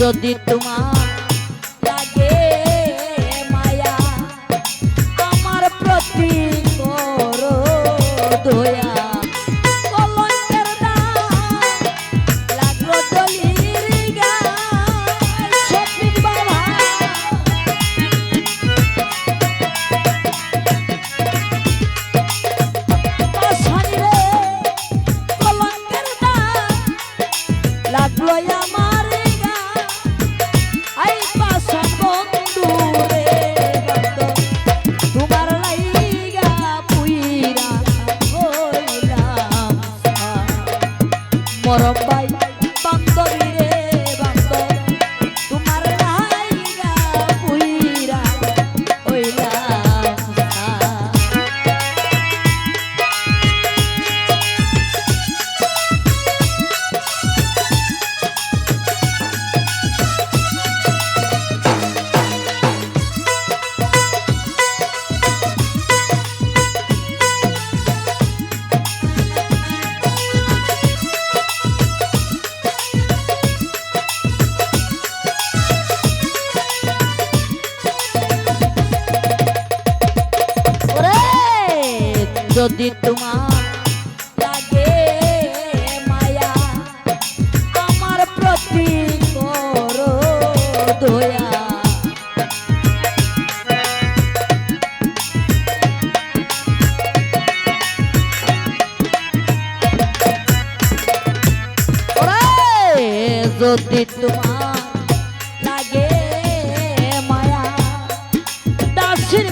যদি তোমার লাগে মায়া আমার প্রতি করো দয়া কলঙ্কের দাগ লাগলো দলির গায় শফিক বাবা পাশানি রে কলঙ্কের দাগ লাগলো আমার মরবাই বান্ধবী রে বান্ধব তোমার লাইগা পুইরা ওইলা যদি তোমার লাগে মায়া আমার প্রতি করো দয়া যদি তোমার লাগে মায়া দাসের